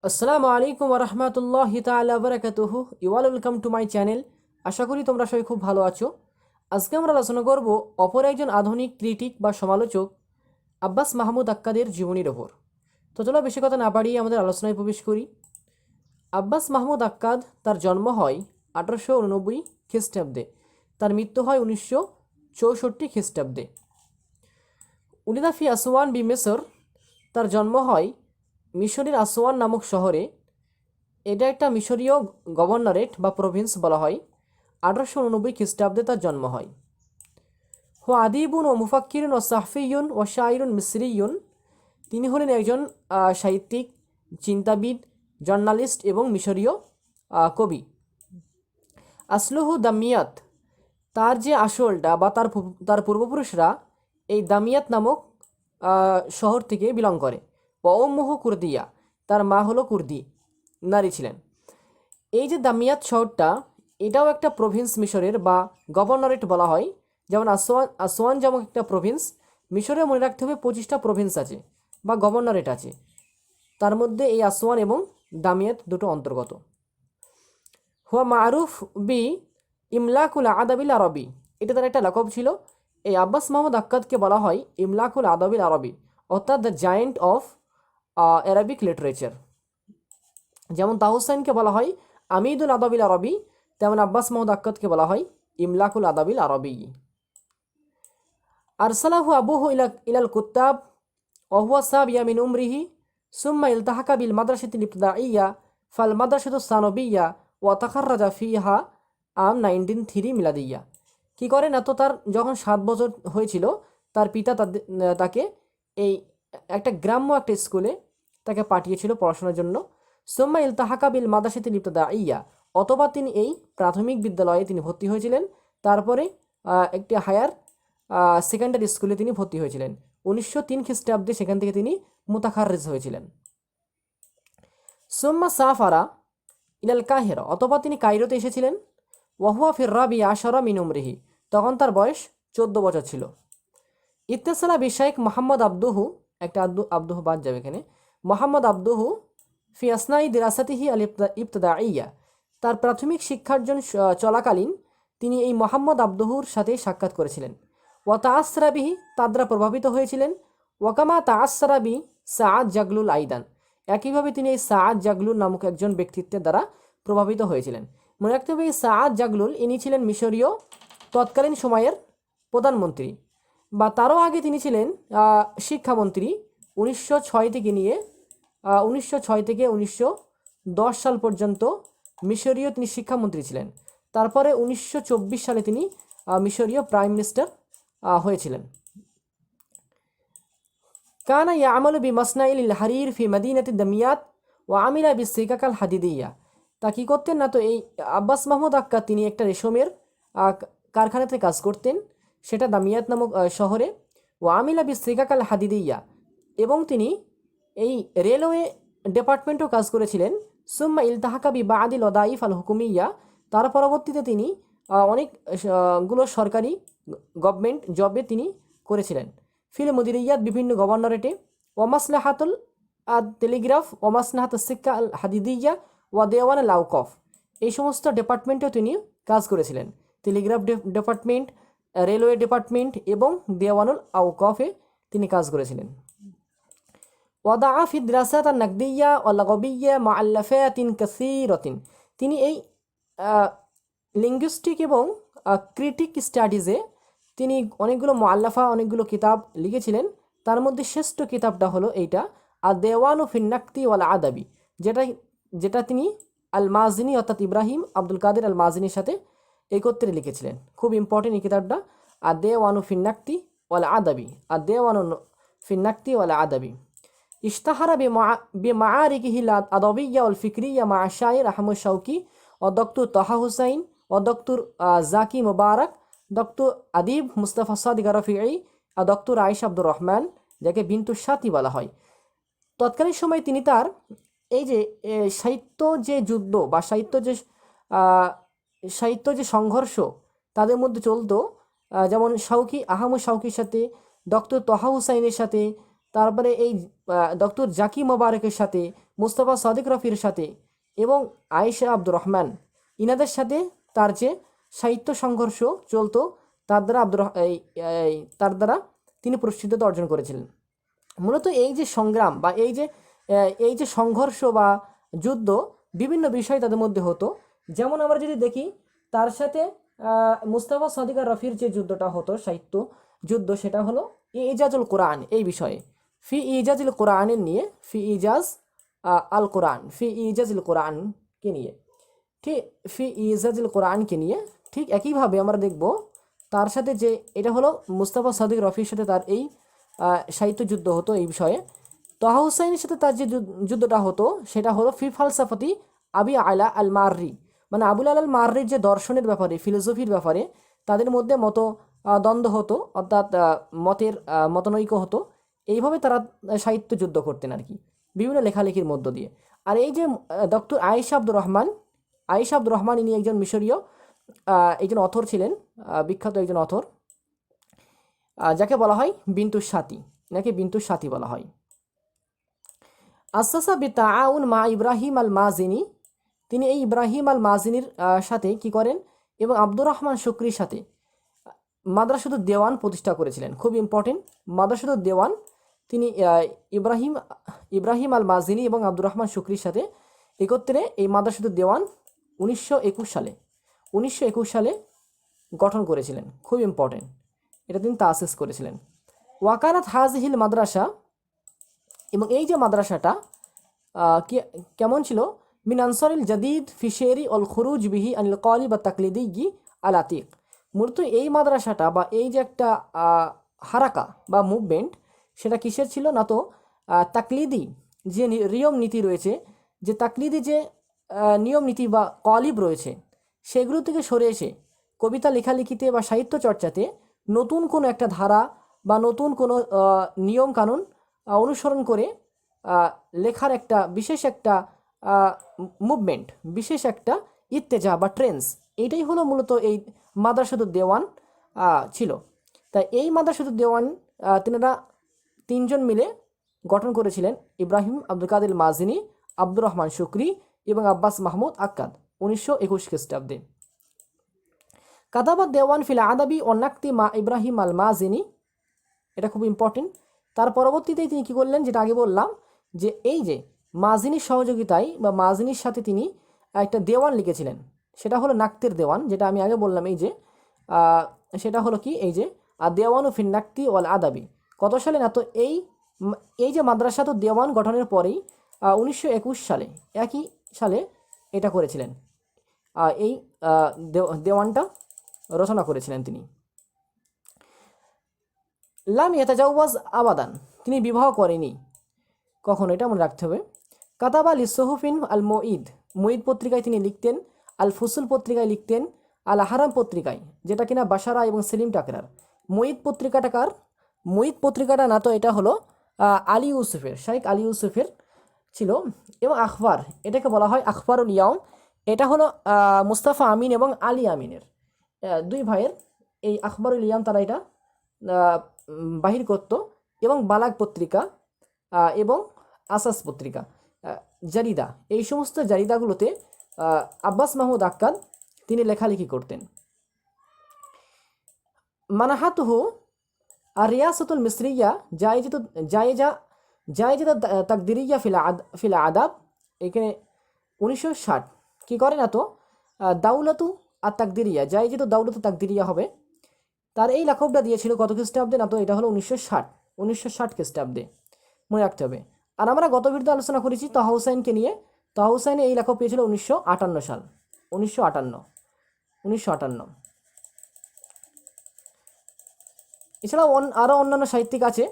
আসসালামু আলাইকুম রহমতুল্লাহি তাআলা বারাকাতুহু। You all welcome to my channel. আশা করি তোমরা সবাই খুব ভালো আছো। আজকে আমরা আলোচনা করব অপর একজন আধুনিক ক্রিটিক বা সমালোচক আব্বাস মাহমুদ আক্কাদের জীবনীর ওপর। তো চলো বেশি কথা না বাড়িয়ে আমাদের আলোচনায় প্রবেশ করি। আব্বাস মাহমুদ আক্কাদ, তার জন্ম হয় 1889 খ্রিস্টাব্দে, তার মৃত্যু হয় 1964 খ্রিস্টাব্দে। উলিদা ফি আসওয়ান বি মিসর, তার জন্ম হয় মিশরের আসওয়ান নামক শহরে। এটা একটা মিশরীয় গভর্নরেট বা প্রভিন্স বলা হয়। 1889 খ্রিস্টাব্দে তার জন্ম হয়। হো আদিবুন ও মুফাক্কিরুন ও সাহফিয়ুন ও শায়রুন মিসরিয়ুন, তিনি হলেন একজন সাহিত্যিক, চিন্তাবিদ, জার্নালিস্ট এবং মিশরীয় কবি। আসলুহু দামিয়াত, তার যে আসলটা বা তার পূর্বপুরুষরা এই দামিয়াত নামক শহর থেকে বিলং করে। ওম্মুহু কুর্দিয়া, তার মা হলো কুর্দি নারী ছিলেন। এই যে দামিয়াত শহরটা, এটাও একটা প্রভিন্স মিশরের বা গভর্নরেট বলা হয়। যেমন আসওয়ান আসওয়ান যেমন একটা প্রভিন্স, মিশরে মনে রাখতে হবে 25টা প্রভিন্স আছে বা গভর্নরেট আছে, তার মধ্যে এই আসওয়ান এবং দামিয়াত দুটো অন্তর্গত। হুয়া মারুফ বি ইমলাকুল আদাবিল আরবি, এটা তার একটা লকব ছিল। এই আব্বাস মাহমুদ আক্কাদকে বলা হয় ইমলাকুল আদাবিল আরবি, অর্থাৎ the giant of Arabic literature. যেমন তাহুসাইনকে বলা হয় আমিদুল আদাবিল আরবি, তেমন আব্বাস মাহমুদ আক্কাদকে বলা হয় ইমলাকুল আদাবিল আরবি। আরসালাহু আবুহু ইলাল কুত্তাব ওহুয়া সাবিয়া মিন উমরিহি সুম্মা ইলতাহাকা বিল মাদ্রাসাতিল ইবতিদাইয়া ফাল মাদ্রাসাতুস সানবিয়্যা ওয়া তাখাররাজা ফিহা আম 1903 মিলাদিয়া। কি করেন, এত তার যখন 7 বছর হয়েছিল, তার পিতা তাকে এই একটা গ্রাম্য একটা স্কুলে তাকে পাঠিয়েছিল পড়াশোনার জন্য। সুম্মা ইলতাহাকা বিল মাদ্রাসাতিল ইবতিদাইয়া, অথবা তিনি এই প্রাথমিক বিদ্যালয়ে তিনি ভর্তি হয়েছিলেন। তারপরে একটি হায়ার সেকেন্ডারি স্কুলে তিনি ভর্তি হয়েছিলেন। 1903 খ্রিস্টাব্দে সেখান থেকে তিনি মুতাখাররিজ হয়েছিলেন। সুম্মা সাফারা ইলাল কাহিরা, অথবা তিনি কায়রোতে এসেছিলেন। ওয়াহুয়া ফির রাবি আশারা মিন উমরিহি, তখন তার বয়স 14 বছর ছিল। ইত্তেসালা বিশাইক মোহাম্মদ আব্দুহু, একটা আব্দুহু বাদ যাবে এখানে, মোহাম্মদ আব্দুহু ফি আসনাই দিরাসাতিহি আল ইবতদাইয়া, তার প্রাথমিক শিক্ষার্জন চলাকালীন তিনি এই মোহাম্মদ আব্দুহুর সাথে সাক্ষাৎ করেছিলেন। ওয়া তাআসরাবিহি, তার দ্বারা প্রভাবিত হয়েছিলেন। ওয়াকামা তাআসরাবি সাআদ জাগলুল আইদান, একইভাবে তিনি এই সাআদ জাগলুল নামক একজন ব্যক্তিত্বের দ্বারা প্রভাবিত হয়েছিলেন। মনে রাখতে হবে এই সাআদ জাগলুল ইনি ছিলেন মিশরীয় তৎকালীন সময়ের প্রধানমন্ত্রী, বা তারও আগে তিনি ছিলেন শিক্ষামন্ত্রী। 1906 থেকে নিয়ে 1906 থেকে 1910 সাল পর্যন্ত মিশরীয় তিনি শিক্ষামন্ত্রী ছিলেন। তারপরে 1924 সালে তিনি মিশরীয় প্রাইম মিনিস্টার হয়েছিলেন। কানা ইয়ামালু বি মাসনাইল হারির ফি মাদিনাতি দামিয়াত ও আমিলা বি সিকাকাল হাদিদিয়া, তা কি করতেন না, তো এই আব্বাস মাহমুদ আক্কা তিনি একটা রেশমের কারখানাতে কাজ করতেন, সেটা দামিয়াত নামক শহরে। ও আমিলা বি সিকাকাল হাদিদিয়া, এবং তিনি এই রেলওয়ে ডিপার্টমেন্টও কাজ করেছিলেন। সুম্মা ইলতাহাকা বি বাদিল ওদাইফ আল হুকুমিয়া, তার পরবর্তীতে তিনি গুলো সরকারি গভর্নমেন্ট জবে তিনি করেছিলেন। ফিল মুদিরিয়াত, বিভিন্ন গভর্নরেটে। ওয়ামাসলাহাতুল টেলিগ্রাফ ওয়ামাসলাহাত সিক্কা আল হাদিদিয়া ওয়া দেওয়ান আল আউকফ, এই সমস্ত ডিপার্টমেন্টেও তিনি কাজ করেছিলেন। টেলিগ্রাফ ডিপার্টমেন্ট, রেলওয়ে ডিপার্টমেন্ট এবং দেওয়ানুল আউকফে তিনি কাজ করেছিলেন। ওয়াদা ফি দিরাসাত আন নাকদিয়া ওয়া লাগবিয়া মুআল্লাফাতিন কাসীরাতিন, তিনি এই লিঙ্গুইস্টিক এবং ক্রিটিক স্টাডিজে তিনি অনেকগুলো মুআল্লাফা, অনেকগুলো কিতাব লিখেছিলেন। তার মধ্যে শ্রেষ্ঠ কিতাবটা হলো এইটা, আর দেওয়ানু ফিন নাকতি ওয়াল আদাবি, যেটা যেটা তিনি আল মাজিনি অর্থাৎ ইব্রাহিম আব্দুল কাদের আল মাজিনির সাথে একত্রে লিখেছিলেন। খুব ইম্পর্টেন্ট এই কিতাবটা। আর দেওয়ানু ফিন নাকতি ওয়াল আদাবি, আর দেওয়ানু ফিন নাকতি ওয়াল আদাবি। ইশতাহারা বিমাআরিকিহি আদবিয়্যা ওয়াল ফিকরিয়্যা মা শায়র আহমদ শৌকি ও ডক্টর তাহা হুসাইন ও ডক্টর জাকি মুবারক, ডক্টর আদিব মুস্তাফা সাদিক রফিঈ আর ডক্টর আয়েশা আব্দুর রহমান, যাকে বিন্তু সাথী বলা হয়। তৎকালীন সময় তিনি তার এই যে সাহিত্য যে যুদ্ধ বা সাহিত্য যে সংঘর্ষ তাদের মধ্যে চলতো, যেমন আহমদ শৌকির সাথে, ডক্টর তহা হুসাইনের সাথে, তারপরে এই ডক্টর জাকি মোবারকের সাথে, মুস্তফা সাদিক রফির সাথে এবং আয়েশা আব্দুর রহমান, ইনাদের সাথে তার যে সাহিত্য সংঘর্ষ চলতো, তার দ্বারা তার দ্বারা তিনি প্রসিদ্ধতা অর্জন করেছিলেন। মূলত এই যে সংগ্রাম বা এই যে সংঘর্ষ বা যুদ্ধ, বিভিন্ন বিষয় তাদের মধ্যে হতো। যেমন আমরা যদি দেখি, তার সাথে মুস্তাফা সাদিক আর রফির যে যুদ্ধটা হতো, সাহিত্য যুদ্ধ, সেটা হলো ইজাজুল কোরআন এই বিষয়ে, ফি ইজাজুল কোরআনের নিয়ে, ফি ইজাজ আল কোরআন, ফি ইজাজুল কোরআনকে নিয়ে, ঠিক ফি ইজাজুল কোরআনকে নিয়ে। ঠিক একইভাবে আমরা দেখব তার সাথে যে এটা হলো মুস্তাফা সাদিক রফির সাথে তার এই সাহিত্য যুদ্ধ হতো এই বিষয়ে। তহা হুসাইনের সাথে তার যে যুদ্ধটা হতো সেটা হলো ফি ফালসাফাতি আবি আলা আল মাররি, মানে আবুল আল মাররির যে দর্শনের ব্যাপারে, ফিলোসফির ব্যাপারে তাদের মধ্যে দ্বন্দ্ব হতো, অর্থাৎ মতের মতনৈক্য হতো। এইভাবে তারা সাহিত্য যুদ্ধ করতেন আর কি, বিভিন্ন লেখালেখির মধ্য দিয়ে। আর এই যে ডক্টর আয়েশা আব্দুর রহমান, ইনি একজন মিশরীয় একজন অথর ছিলেন, বিখ্যাত একজন অথর, যাকে বলা হয় বিন্তুস সাথী, নাকি বিন্তুস সাথী বলা হয়। আসাসা বি তাআউন মা ইব্রাহিম আল মাজিনি, তিনি এই ইব্রাহিম আল মাজিনির সাথে কি করেন, এবং আব্দুর রহমান শুকরির সাথে মাদ্রাসাতুদ দেওয়ান প্রতিষ্ঠা করেছিলেন। খুব ইম্পর্টেন্ট, মাদ্রাসাতুদ দেওয়ান তিনি ইব্রাহিম আল মাজিনি এবং আব্দুর রহমান শুকরির সাথে একত্রে এই মাদ্রাসাতুদ দেওয়ান 1921 সালে গঠন করেছিলেন। খুব ইম্পর্টেন্ট, এটা তিনি তাসিস করেছিলেন। ওয়াকানাত হাজিহিল মাদ্রাসা, এবং এই যে মাদ্রাসাটা কেমন ছিল, মিন আনসারিল জাদিদ ফিশেরি অল খুরুজ বিহি আনিল কলি বা তাকলিদি গি আল আতিক। মূলত এই মাদ্রাসাটা বা এই যে একটা হারাকা বা মুভমেন্ট, সেটা কিসের ছিল না, তো তাকলিদি যে নিয়ম নীতি রয়েছে, যে তাকলিদি যে নিয়ম নীতি বা কলিব রয়েছে, সেগুলো থেকে সরে এসে কবিতা লেখালেখিতে বা সাহিত্য চর্চাতে নতুন কোনো একটা ধারা বা নতুন কোনো নিয়ম কানুন অনুসরণ করে লেখার একটা বিশেষ একটা মুভমেন্ট, বিশেষ একটা ইত্তেজা বা ট্রেন্ডস, এইটাই হলো মূলত এই মাদ্রাসাতুদ দেওয়ান ছিল। তাই এই মাদ্রাসাতুদ দেওয়ান তিনারা তিনজন মিলে গঠন করেছিলেন, ইব্রাহিম আব্দুল কাদের মাজিনি, আব্দুর রহমান শুকরি এবং আব্বাস মাহমুদ আক্কাদ, 1921 খ্রিস্টাব্দে। কাতাবাদ দেওয়ান ফিল আদাবি ও নাক্তি মা ইব্রাহিম আল মাজিনি, এটা খুব ইম্পর্টেন্ট। তার পরবর্তীতেই তিনি কী করলেন, যেটা আগে বললাম, যে এই যে মাজিনির সহযোগিতায় বা মাজিনির সাথে তিনি একটা দেওয়ান লিখেছিলেন, সেটা হলো নাক্তের দেওয়ান, যেটা আমি আগে বললাম। এই যে সেটা হলো কি, এই যে দেওয়ানু ফিন নাক্তি ওয়াল আদাবি, কত সালে না, তো এই যে মাদ্রাসাতুদ দেওয়ান গঠনের পরেই 1921 সালে, একই সালে এটা করেছিলেন, এই দেওয়ানটা রচনা করেছিলেন তিনি। লাম ইয়াতাজাওয়াজ আবাদান, তিনি বিবাহ করেনি কখনো, এটা মনে রাখতে হবে। কাতাবা লিসহুফিন আল মুঈদ পত্রিকায় তিনি লিখতেন, আল ফুসুল পত্রিকায় লিখতেন, আল হারাম পত্রিকায়, যেটা কিনা বাসারা এবং সেলিম টাকরার। মুঈদ পত্রিকাটা কার? মুঈদ পত্রিকাটা না, তো এটা হলো আলী ইউসুফের, শাইখ আলী ইউসুফের ছিল। এবং আখবার, এটাকে বলা হয় আখবারুল ইয়াউম, এটা হলো মুস্তাফা আমিন এবং আলী আমিনের দুই ভাইয়ের এই আখবারুল ইয়াউম, তারা এটা বাহির করত। এবং বালাগ পত্রিকা এবং আসাস পত্রিকা, জারিদা, এই সমস্ত জারিদাগুলোতে আব্বাস মাহমুদ আক্কাদ তিনি লেখালেখি করতেন। মানাহাতুহু আর রিয়াসতুল মিসরিয়া জায়েজা তাকদিরিয়া ফিল আদাব, এখানে 1960 কি করে না, তো দাউলাতু আর তাকদিরিয়া, জায়েজা দাউলাতু তাকদিরিয়া হবে। তার এই লেখকটা দিয়েছিল কত খ্রিস্টাব্দে না, তো এটা হলো 1960 খ্রিস্টাব্দে, মনে রাখতে হবে। আর আমরা গত ভিডিওতে আলোচনা করেছি তহা হুসাইনকে নিয়ে। তহা হুসাইন এই লেখক পেয়েছিল 1958 সাল, 1958। এছাড়াও আরও অন্যান্য সাহিত্যিক আছে,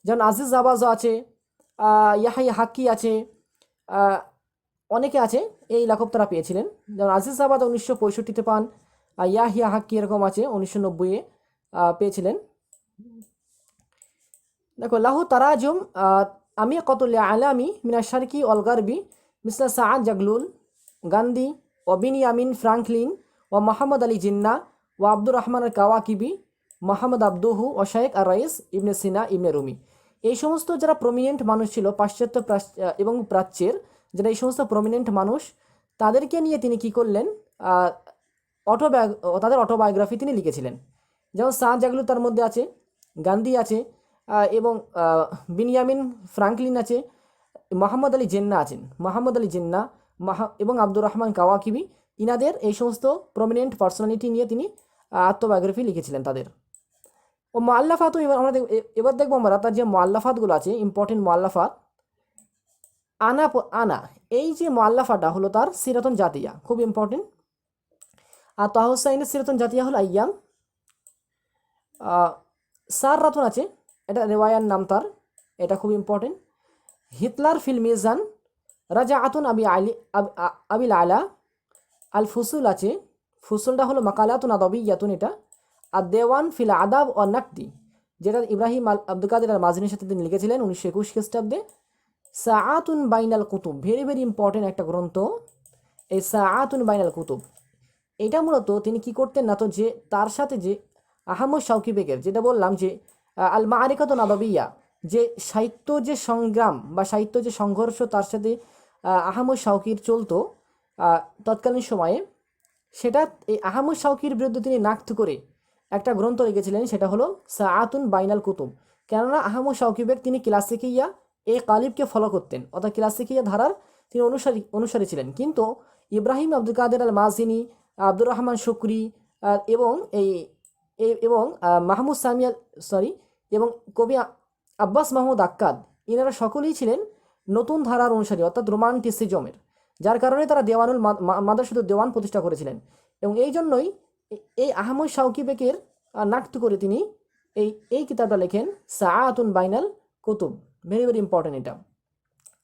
যেমন আজিজ আবাজও আছে, ইয়াহিয়া হাক্কি আছে, অনেকে আছে, এই লেখক তারা পেয়েছিলেন। যেমন আজিজ আবাদ 1965-তে পান, ইয়াহিয়া হাক্কি এরকম আছে 1990-এ পেয়েছিলেন। দেখো, লাহু তারাজুম আমি কতুল আলামি মিনা শারকি অল গারবি মিসলা সাআদ জাগলুল, গান্ধী ও বিনিয়ামিন ফ্রাঙ্কলিন ও মোহাম্মদ আলী জিন্না ও আব্দুর রহমান আল কাওয়াকিবি, মোহাম্মদ আব্দুহু ও শাইখ আর রাইস ইবনে সিনা ইবনে রুমি। এই সমস্ত যারা প্রমিনেন্ট মানুষ ছিল পাশ্চাত্য এবং প্রাচ্যের, যারা এই সমস্ত প্রমিনেন্ট মানুষ, তাদেরকে নিয়ে তিনি কি করলেন, তাদের অটোবায়োগ্রাফি তিনি লিখেছিলেন। যেমন শাহ জাগলু তার মধ্যে আছে, গান্ধী আছে, এবং বিনিয়ামিন ফ্রাঙ্কলিন আছে, মোহাম্মদ আলী জিন্নাহ আছেন, মোহাম্মদ আলী জিন্নাহ এবং আব্দুর রহমান কাওয়াকিবি, ইনাদের এই সমস্ত প্রমিনেন্ট পার্সোনালিটি নিয়ে তিনি আত্মবায়োগ্রাফি লিখেছিলেন তাদের। ও মোয়াল্লাফাতও এবার দেখবো আমরা তার যে মোয়াল্লাফাতগুলো আছে, ইম্পর্টেন্ট মোয়াল্লাফাত। আনা এই যে মোয়াল্লাফাটা হলো তার সিরাতুন জাতিয়া, খুব ইম্পর্টেন্ট। আর তাহা হুসাইনের সিরাতুন জাতিয়া হলো আইয়াম। সার রাতুন আছে, এটা রেওয়ায়ার নাম তার, এটা খুব ইম্পর্টেন্ট। হিটলার ফিল মিজান, রাজা আতুন আবিল আলা। আল ফুসুল আছে, ফুসুলটা হলো মাকালাতুন আদবিয়াতুন এটা। আর দেওয়ান ফিল আদাব ও নাকদি, যেটা ইব্রাহিম আব্দুল কাদের আল মাজনির সাথে তিনি লিখেছিলেন 1921 খ্রিস্টাব্দে। সাআতুন বাইনাল কুতুব, ভেরি ভেরি ইম্পর্টেন্ট একটা গ্রন্থ এই সাআতুন বাইনাল কুতুব। এটা মূলত তিনি কি করতেন না, তো যে তার সাথে যে আহমদ শাউকি বেগের, যেটা বললাম যে আল মারিকাতুন নাবাবিয়া, যে সাহিত্য যে সংগ্রাম বা সাহিত্য যে সংঘর্ষ তার সাথে আহমদ শাউকির চলতো তৎকালীন সময়ে, সেটা এই আহমদ শাউকির বিরুদ্ধে তিনি নাকত করে একটা গ্রন্থ লিখেছিলেন, সেটা হলো সাআতুন বাইনাল কুতুব। কেননা আহমদ শাউকি বেগ তিনি ক্লাসিকিয়া এই কালিবকে ফলো করতেন, অর্থাৎ ক্লাসিকিয়া ধারার তিনি অনুসারী ছিলেন। কিন্তু ইব্রাহিম আব্দুল কাদের আল মাজিনি, আব্দুর রহমান শুকরি এবং এবং মাহমুদ সামিয়াল এবং কবি আব্বাস মাহমুদ আক্কাদ, ইনারা সকলেই ছিলেন নতুন ধারার অনুসারী, অর্থাৎ রোমান্টিসিজমের, যার কারণে তারা দেওয়ানুল মাদ্রাসাতুদ দেওয়ান প্রতিষ্ঠা করেছিলেন। এবং এই জন্যই এই আহমদ শাউকি বেগের নাকত করে তিনি এই কিতাবটা লেখেন সাআতুন বাইনাল কুতুব, ভেরি ভেরি ইম্পর্টেন্ট এটা।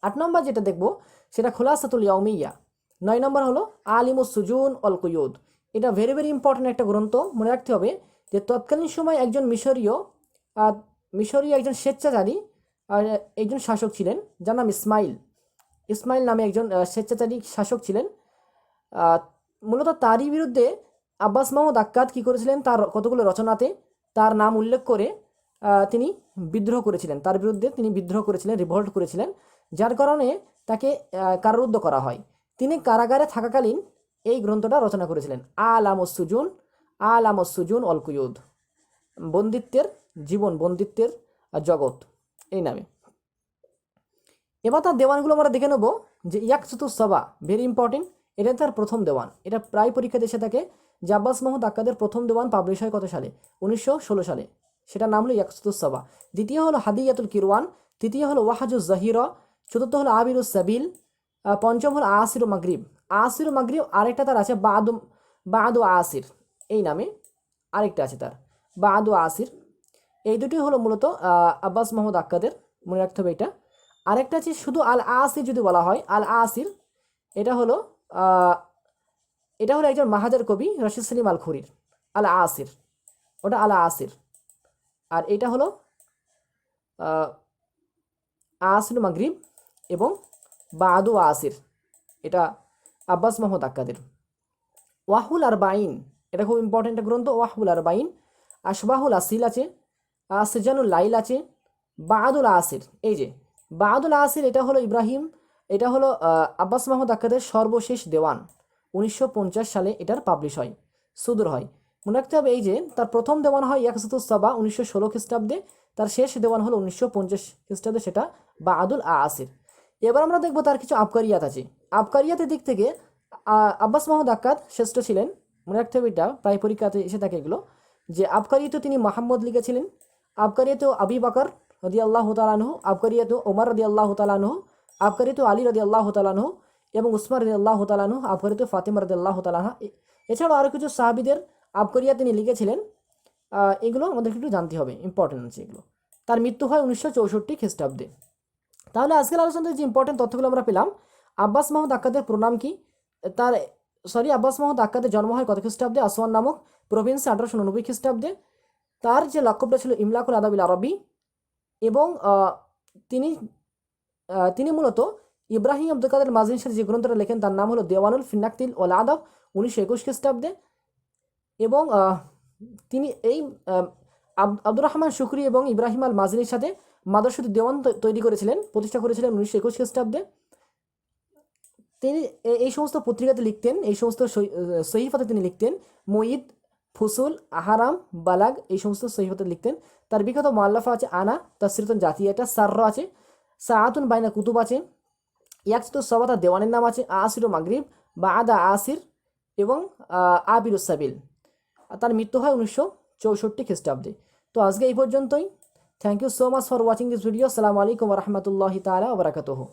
8 নম্বর যেটা দেখব সেটা খুলাসাতুল ইয়াউমিয়া। 9 নম্বর হলো আলিমুস সুজুন অল কুয়ুদ। এটা ভেরি ভেরি ইম্পর্টেন্ট একটা গ্রন্থ, মনে রাখতে হবে যে তৎকালীন সময় একজন মিশরীয় একজন স্বেচ্ছাচারী একজন শাসক ছিলেন, যার নাম ইসমাইল নামে একজন স্বেচ্ছাচারী শাসক ছিলেন। মূলত তারই বিরুদ্ধে আব্বাস মাহমুদ আক্কাদ কী করেছিলেন, তার কতগুলো রচনাতে তার নাম উল্লেখ করে তিনি বিদ্রোহ করেছিলেন, তার বিরুদ্ধে তিনি বিদ্রোহ করেছিলেন, রিভল্ট করেছিলেন, যার কারণে তাকে কারারুদ্ধ করা হয়। তিনি কারাগারে থাকাকালীন এই গ্রন্থটা রচনা করেছিলেন, আলামুস সুজুন অল কুয়ুদ, বন্দিত্বের জীবন, বন্দিত্বের জগৎ, এই নামে। এবার তার দেওয়ানগুলো আমরা দেখে নেব যে ইয়াকসুতুস সাবা, ভেরি ইম্পর্টেন্ট, এটা তার প্রথম দেওয়ান। এটা প্রায় পরীক্ষাতে এসে থাকে যে আব্বাস মাহমুদ আক্কাদের প্রথম দেওয়ান পাবলিশ হয় কত সালে, 1916 সালে, সেটার নাম হলো ইয়াকসুতুস সাবা। দ্বিতীয় হলো হাদিয়াতুল কিরওয়ান, তৃতীয় হলো ওয়াহাজুজ জাহিরা, চতুর্থ হলো আবিরুস সাবিল, পঞ্চম হলো আসির মাগরিব। আরেকটা তার আছে বাদু আসির, এই নামে আরেকটা আছে তার বাদু আসির। এই দুটি হলো মূলত আব্বাস মাহমুদ আক্কাদের, মনে রাখতে হবে এটা। আরেকটা আছে শুধু আল আসির, যদি বলা হয় আল আসির, এটা হলো একজন মাহাজার কবি রশিদ সেলিম আল খুরির আল আসির, ওটা আল আসির। আর এটা হলো আসির মাগরিব এবং বাদু আসির, এটা আব্বাস মাহমুদ আক্কাদের। ওয়াহুল আরবাইন, এটা খুব ইম্পর্টেন্ট গ্রন্থ, ওয়াহুল আরবাইন। আশবাহুল আসিল আছে, সিজানুল লাইল আছে, বাদুল আসির। এই যে বাদুল আসির, এটা হলো আব্বাস মাহমুদ আক্কাদের সর্বশেষ দেওয়ান, 1950 সালে এটার পাবলিশ হয়, সুদূর হয়। মনে রাখতে হবে এই যে তার প্রথম দেওয়ান হয় ইয়াকসুতুস সাবা 1916 খ্রিস্টাব্দে, তার শেষ দেওয়ান হলো 1950 খ্রিস্টাব্দে, সেটা বাদুল আসির। এবার আমরা দেখবো তার কিছু আবকারিয়াত আছে। আবকারিয়াতের দিক থেকে আব্বাস মাহমুদ আক্কাদ শ্রেষ্ঠ ছিলেন, মনে রাখতে হবে এটা, প্রায় পরীক্ষাতে এসে থাকে এগুলো, যে আবকারিয়াতে তিনি মোহাম্মদ লিখেছিলেন, আবকারিয়াতে আবি বকর রাদিয়াল্লাহু তাআলা আনহু, আবকারিয়াতে ওমর রাদিয়াল্লাহু তাআলা আনহু, আবকারিয়াতে আলী রাদিয়াল্লাহু তাআলা আনহু এবং উসমান রাদিয়াল্লাহু তাআলা আনহু, আবকারিয়াতে ফাতিমা রাদিয়াল্লাহু তাআলা আনহা। এছাড়াও আরও কিছু সাহাবীদের আবকারিয়া তিনি লিখেছিলেন, এগুলো আমাদেরকে একটু জানতে হবে, ইম্পর্টেন্ট আছে এগুলো। তার মৃত্যু হয় 1964 খ্রিস্টাব্দে। তাহলে আজকের আলোচনাতে যে ইম্পর্টেন্ট তথ্যগুলো আমরা পেলাম, আব্বাস মাহমুদ আক্কাদের প্রণাম কি, আব্বাস মাহমুদ আক্কাদের জন্ম হয় কত খ্রিস্টাব্দে, আসওয়ান নামক প্রভিন্সে 1890 খ্রিস্টাব্দে। তার যে লক্ষ্যটা ছিল ইমলাকুল আদাবিল আরবি, এবং তিনি মূলত ইব্রাহিম আব্দুল কাদের মাজনির সাথে যে গ্রন্থটা লেখেন তার নাম হলো দেওয়ানুল ফিন্নাকতিল ওয়াল আদাব, 1921 খ্রিস্টাব্দে। এবং তিনি এই আব্দুর রহমান শুকরি এবং ইব্রাহিম আল মাজনির সাথে মাদ্রাসাতুদ দেওয়ান তৈরি করেছিলেন, প্রতিষ্ঠা করেছিলেন 1921 খ্রিস্টাব্দে। তিনি এই সমস্ত পত্রিকাতে লিখতেন, এই সমস্ত সহিফাতে তিনি লিখতেন। মুঈদ, ফুসুল, আহারাম, বালাগ এই সমস্ত সহিফাতে লিখতেন। তার বিখ্যাত মুআল্লাফা আছে আনা, তাসসিরাতুন জাতিয়া, সাররা আছে, সাআতুন বাইনা কুতুব আছে, ইয়াকসিতু সাবাতা দেওয়ানের নাম আছে, আসির ও মাগরিব বা আদা আসির এবং আবিরুস সাবিল। তার মৃত্যু হয় 1964 খ্রিস্টাব্দে। তো আজকে এই পর্যন্তই। Thank you so much for watching this video. আসসালামু আলাইকুম ওয়া রাহমাতুল্লাহি তাআলা ওয়া বারাকাতুহু।